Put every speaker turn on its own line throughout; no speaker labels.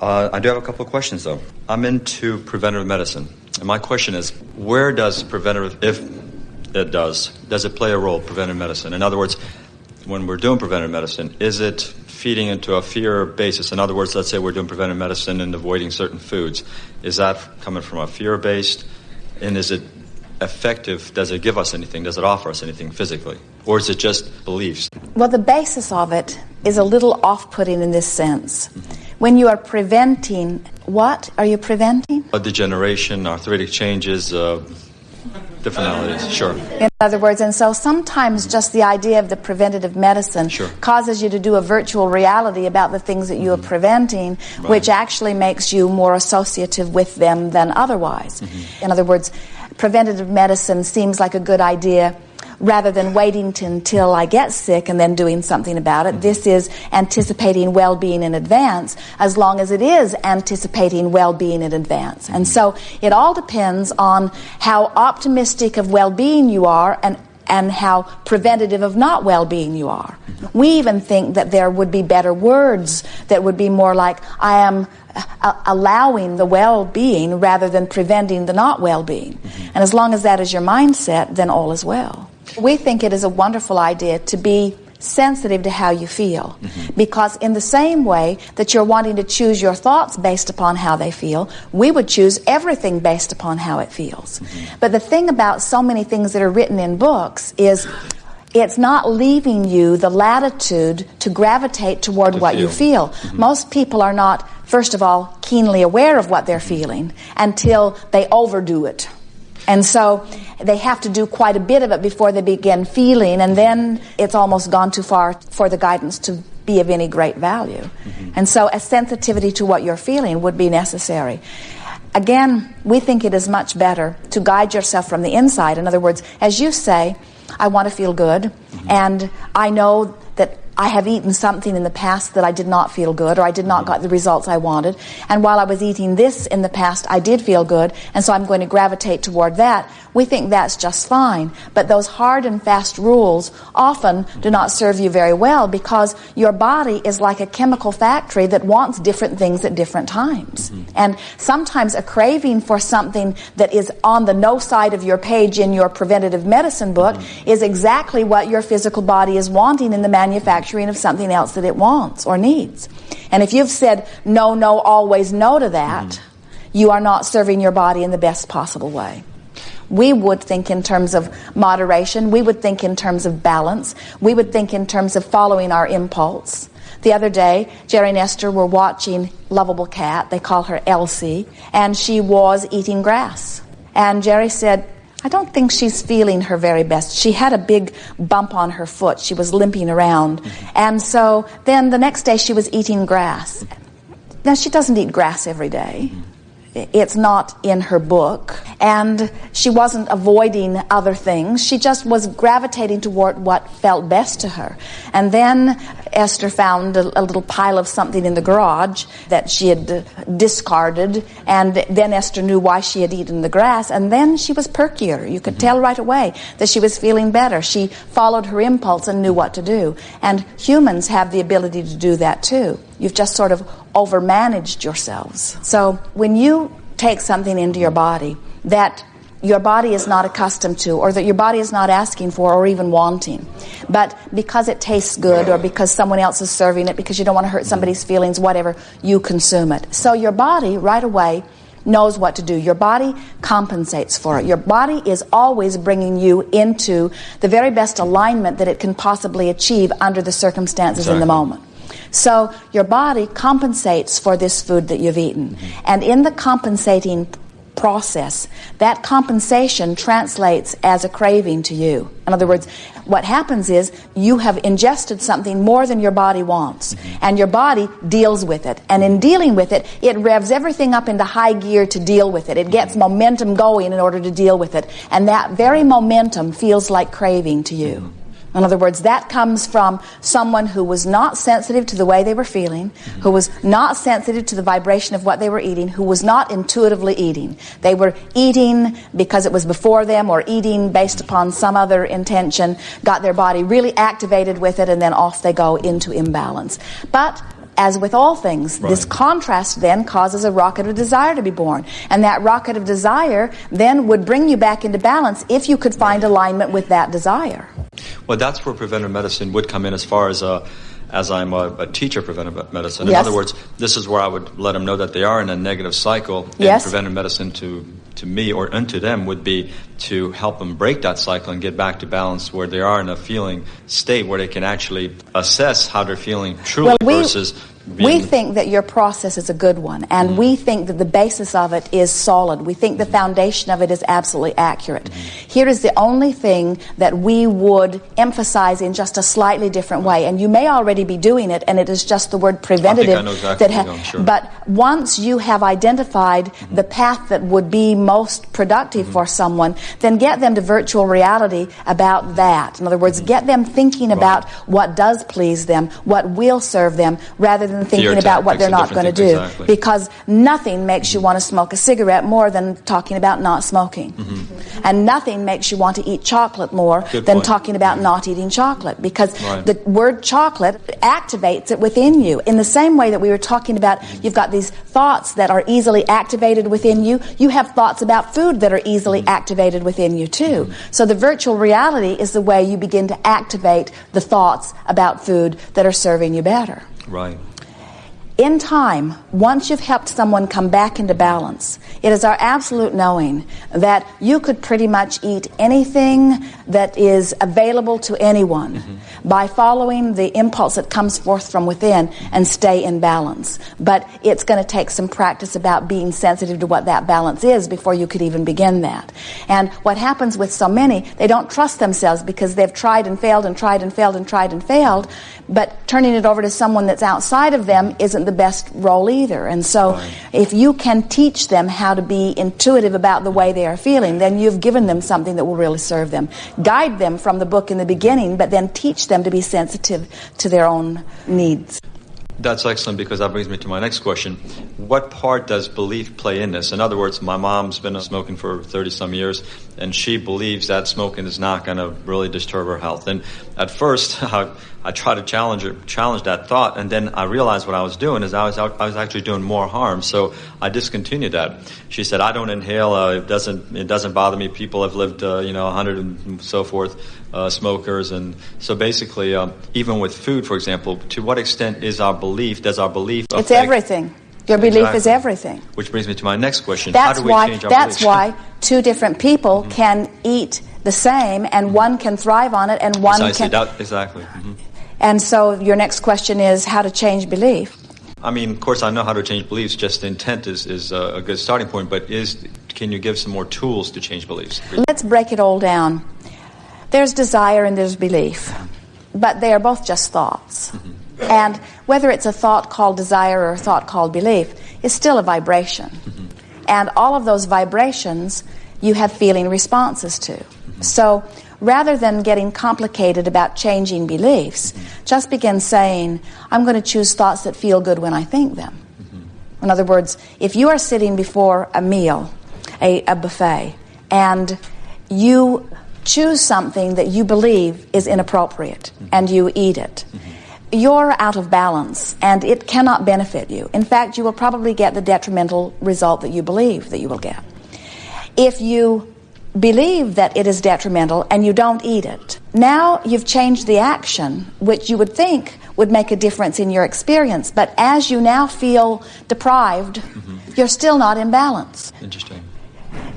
I do have a couple of questions, though. I'm into preventive medicine. And my question is, where does preventive, if it does it play a role, preventive medicine? In other words, when we're doing preventive medicine, is it feeding into a fear basis? In other words, let's say we're doing preventive medicine and avoiding certain foods. Is that coming from a fear-based? And is it effective? Does it give us anything? Does it offer us anything physically? Or is it just beliefs?
Well, the basis of it is a little off-putting in this sense. When you are preventing, what are you preventing?
A degeneration, arthritic changes, different maladies, sure.
In other words, and so sometimes just the idea of the preventative medicine causes you to do a virtual reality about the things that you are preventing, which actually makes you more associative with them than otherwise. In other words, preventative medicine seems like a good idea rather than waiting until I get sick and then doing something about it. This is anticipating well-being in advance, as long as it is anticipating well-being in advance. And so it all depends on how optimistic of well-being you are and how preventative of not well-being you are. We even think that there would be better words that would be more like, I am allowing the well-being rather than preventing the not well-being. And as long as that is your mindset, then all is well. We think it is a wonderful idea to be sensitive to how you feel, because in the same way that you're wanting to choose your thoughts based upon how they feel, we would choose everything based upon how it feels. But the thing about so many things that are written in books is it's not leaving you the latitude to gravitate toward what you feel. Most people are not, first of all, keenly aware of what they're feeling until they overdo it. And so they have to do quite a bit of it before they begin feeling, and then it's almost gone too far for the guidance to be of any great value. And so a sensitivity to what you're feeling would be necessary. Again, we think it is much better to guide yourself from the inside. In other words, as you say, I want to feel good, and I know that I have eaten something in the past that I did not feel good, or I did not get the results I wanted. And while I was eating this in the past, I did feel good, and so I'm going to gravitate toward that. We think that's just fine. But those hard and fast rules often do not serve you very well, because your body is like a chemical factory that wants different things at different times. And sometimes a craving for something that is on the no side of your page in your preventative medicine book is exactly what your physical body is wanting in the manufacturing of something else that it wants or needs. And if you've said no, no, always no to that, you are not serving your body in the best possible way. We would think in terms of moderation. We would think in terms of balance. We would think in terms of following our impulse. The other day, Jerry and Esther were watching Lovable Cat. They call her Elsie. And she was eating grass. And Jerry said, I don't think she's feeling her very best. She had a big bump on her foot. She was limping around. And so then the next day she was eating grass. Now, she doesn't eat grass every day. It's not in her book. And she wasn't avoiding other things. She just was gravitating toward what felt best to her. And then Esther found a little pile of something in the garage that she had discarded. And then Esther knew why she had eaten the grass. And then she was perkier. You could tell right away that she was feeling better. She followed her impulse and knew what to do. And humans have the ability to do that too. You've just sort of overmanaged yourselves. So when you take something into your body that your body is not accustomed to, or that your body is not asking for or even wanting, but because it tastes good, or because someone else is serving it, because you don't want to hurt somebody's feelings, whatever, you consume it. So your body right away knows what to do. Your body compensates for it. Your body is always bringing you into the very best alignment that it can possibly achieve under the circumstances in the moment. So your body compensates for this food that you've eaten. And in the compensating process, that compensation translates as a craving to you. In other words, what happens is you have ingested something more than your body wants, and your body deals with it. And in dealing with it, it revs everything up into high gear to deal with it. It gets momentum going in order to deal with it. And that very momentum feels like craving to you. In other words, that comes from someone who was not sensitive to the way they were feeling, who was not sensitive to the vibration of what they were eating, who was not intuitively eating. They were eating because it was before them, or eating based upon some other intention, got their body really activated with it, and then off they go into imbalance. But as with all things, this contrast then causes a rocket of desire to be born. And that rocket of desire then would bring you back into balance if you could find alignment with that desire.
Well, that's where preventive medicine would come in as far as I'm a teacher of preventive medicine. In
Yes.
other words, this is where I would let them know that they are in a negative cycle.
Yes.
And preventive medicine to me or unto them would be to help them break that cycle and get back to balance where they are in a feeling state where they can actually assess how they're feeling truly versus
we think that your process is a good one, and we think that the basis of it is solid. We think the foundation of it is absolutely accurate. Here is the only thing that we would emphasize in just a slightly different way, and you may already be doing it, and it is just the word preventative.
I think I know exactly where you're going, sure.
But once you have identified the path that would be most productive for someone, then get them to virtual reality about that. In other words, get them thinking about what does please them, what will serve them, rather than thinking about what they're not going to do.
Exactly.
Because nothing makes you want to smoke a cigarette more than talking about not smoking. And nothing makes you want to eat chocolate more than talking about not eating chocolate. Because the word chocolate activates it within you. In the same way that we were talking about, you've got these thoughts that are easily activated within you. You have thoughts about food that are easily activated within you too. So the virtual reality is the way you begin to activate the thoughts about food that are serving you better.
Right.
In time, once you've helped someone come back into balance, it is our absolute knowing that you could pretty much eat anything that is available to anyone by following the impulse that comes forth from within and stay in balance. But it's going to take some practice about being sensitive to what that balance is before you could even begin that. And what happens with so many, they don't trust themselves because they've tried and failed and tried and failed and tried and failed, but turning it over to someone that's outside of them isn't the best role either. And so if you can teach them how to be intuitive about the way they are feeling, then you've given them something that will really serve them. Guide them from the book in the beginning, but then teach them to be sensitive to their own needs.
That's excellent, because that brings me to my next question. What part does belief play in this? In other words, my mom's been smoking for 30-some years, and she believes that smoking is not going to really disturb her health. And at first, I tried to challenge that thought, and then I realized what I was doing is I was actually doing more harm. So I discontinued that. She said, "I don't inhale. It doesn't bother me. People have lived 100 and so forth, smokers." And so basically, even with food, for example, to what extent does our belief affect?
It's everything. Your belief is everything.
Which brings me to my next question.
That's
How do we change our
That's
beliefs?
why two different people can eat the same, and one can thrive on it, and one can.
Exactly.
And so your next question is how to change belief.
I mean, of course, I know how to change beliefs. Just intent is a good starting point. But can you give some more tools to change beliefs?
Let's break it all down. There's desire and there's belief, but they are both just thoughts. And whether it's a thought called desire or a thought called belief, it's still a vibration. And all of those vibrations you have feeling responses to. So rather than getting complicated about changing beliefs, just begin saying, I'm going to choose thoughts that feel good when I think them. In other words, if you are sitting before a meal, a buffet, and you choose something that you believe is inappropriate, and you eat it, you're out of balance, and it cannot benefit you. In fact, you will probably get the detrimental result that you believe that you will get. If you believe that it is detrimental and you don't eat it, now you've changed the action, which you would think would make a difference in your experience. But as you now feel deprived, you're still not in balance.
Interesting.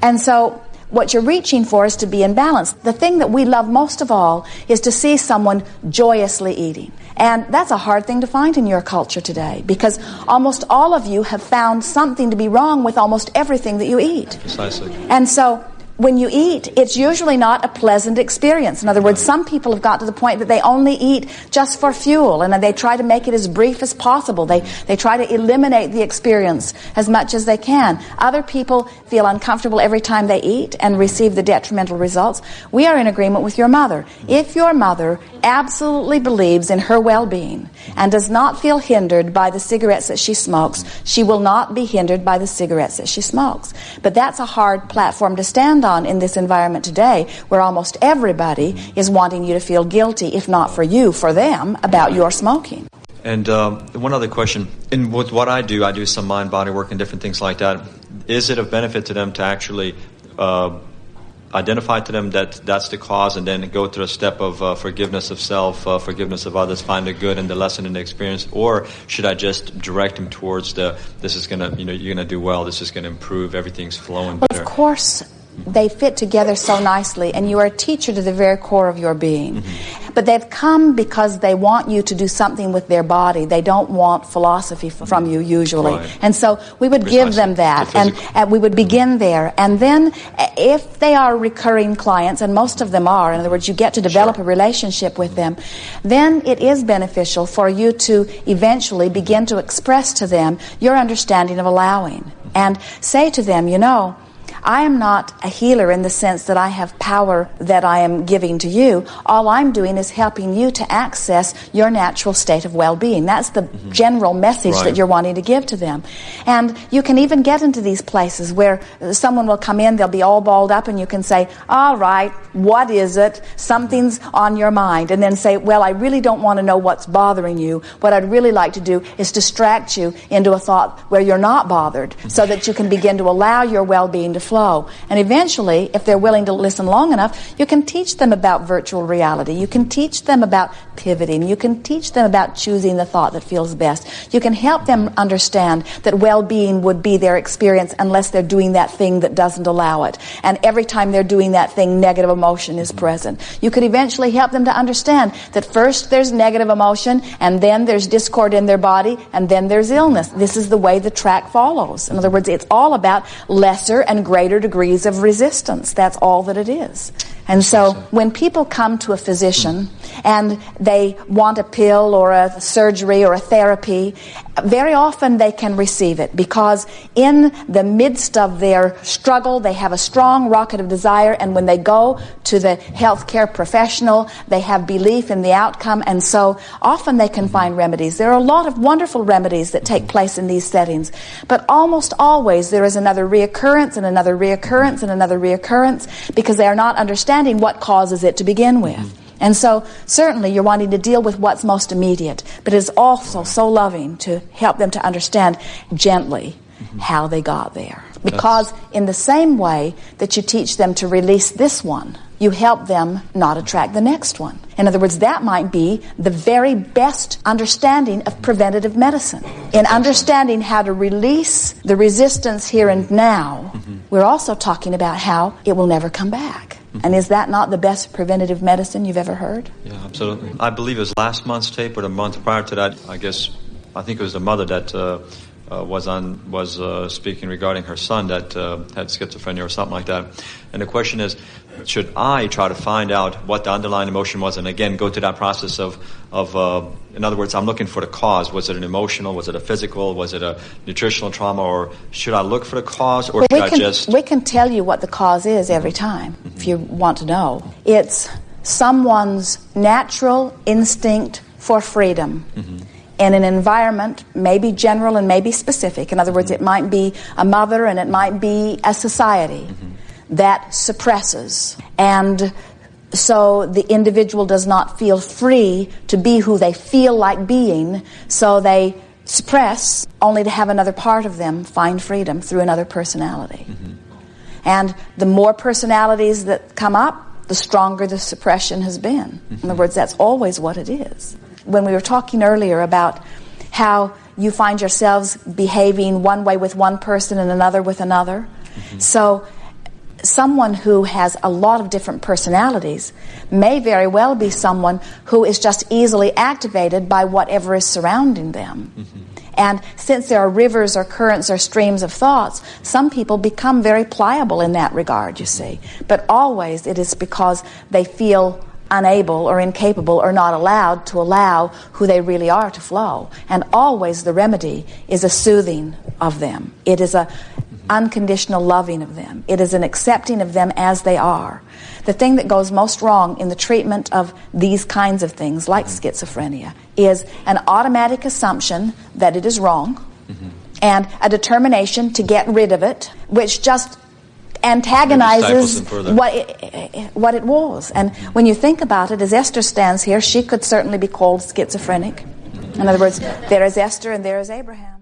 And so what you're reaching for is to be in balance. The thing that we love most of all is to see someone joyously eating. And that's a hard thing to find in your culture today, because almost all of you have found something to be wrong with almost everything that you eat.
Precisely.
And so when you eat, it's usually not a pleasant experience. In other words, some people have got to the point that they only eat just for fuel, and they try to make it as brief as possible. They try to eliminate the experience as much as they can. Other people feel uncomfortable every time they eat and receive the detrimental results. We are in agreement with your mother. If your mother absolutely believes in her well-being and does not feel hindered by the cigarettes that she smokes, she will not be hindered by the cigarettes that she smokes. But that's a hard platform to stand on in this environment today, where almost everybody is wanting you to feel guilty, if not for you, for them, about your smoking.
And one other question. And with what I do some mind-body work and different things like that. Is it of benefit to them to actually identify to them that that's the cause, and then go through a step of forgiveness of self, forgiveness of others, find the good and the lesson in the experience? Or should I just direct them towards this is going to, you're going to do well, this is going to improve, everything's flowing better?
Of course, they fit together so nicely, and you are a teacher to the very core of your being. But they've come because they want you to do something with their body. They don't want philosophy from you usually.
Right.
And so we would give them that, and we would begin there. And then if they are recurring clients, and most of them are, in other words, you get to develop a relationship with them, then it is beneficial for you to eventually begin to express to them your understanding of allowing. And say to them, I am not a healer in the sense that I have power that I am giving to you. All I'm doing is helping you to access your natural state of well-being. That's the general message that you're wanting to give to them. And you can even get into these places where someone will come in, they'll be all balled up, and you can say, all right, what is it? Something's on your mind. And then say, well, I really don't want to know what's bothering you. What I'd really like to do is distract you into a thought where you're not bothered, so that you can begin to allow your well-being to flow. And eventually, if they're willing to listen long enough, you can teach them about virtual reality. You can teach them about pivoting. You can teach them about choosing the thought that feels best. You can help them understand that well-being would be their experience unless they're doing that thing that doesn't allow it. And every time they're doing that thing, negative emotion is present. You could eventually help them to understand that first there's negative emotion, and then there's discord in their body, and then there's illness. This is the way the track follows. In other words, it's all about lesser and greater degrees of resistance. That's all that it is. And so when people come to a physician and they want a pill or a surgery or a therapy, very often they can receive it, because in the midst of their struggle, they have a strong rocket of desire, and when they go to the healthcare professional, they have belief in the outcome, and so often they can find remedies. There are a lot of wonderful remedies that take place in these settings, but almost always there is another reoccurrence and another reoccurrence and another reoccurrence, because they are not understanding what causes it to begin with. And so certainly you're wanting to deal with what's most immediate, but it's also so loving to help them to understand gently how they got there. Because in the same way that you teach them to release this one, you help them not attract the next one. In other words, that might be the very best understanding of preventative medicine. In understanding how to release the resistance here and now, we're also talking about how it will never come back. And is that not the best preventative medicine you've ever heard?
Yeah, absolutely. I believe it was last month's tape or the month prior to that. I think it was the mother that was speaking regarding her son that had schizophrenia or something like that. And the question is, should I try to find out what the underlying emotion was, and again go to that process of in other words, I'm looking for the cause. Was it an emotional? Was it a physical? Was it a nutritional trauma? Or should I look for the cause, or should I just...
We can tell you what the cause is every time, if you want to know. It's someone's natural instinct for freedom. In an environment, maybe general and maybe specific. In other words, it might be a mother and it might be a society that suppresses. And so the individual does not feel free to be who they feel like being, so they suppress only to have another part of them find freedom through another personality. And the more personalities that come up, the stronger the suppression has been. In other words, that's always what it is. When we were talking earlier about how you find yourselves behaving one way with one person and another with another. So someone who has a lot of different personalities may very well be someone who is just easily activated by whatever is surrounding them. And since there are rivers or currents or streams of thoughts, some people become very pliable in that regard, you see. But always it is because they feel unable or incapable or not allowed to allow who they really are to flow. And always the remedy is a soothing of them. It is a unconditional loving of them. It is an accepting of them as they are. The thing that goes most wrong in the treatment of these kinds of things, like schizophrenia, is an automatic assumption that it is wrong and a determination to get rid of it, which just antagonizes what it was. And when you think about it, as Esther stands here, she could certainly be called schizophrenic. In other words, there is Esther and there is Abraham.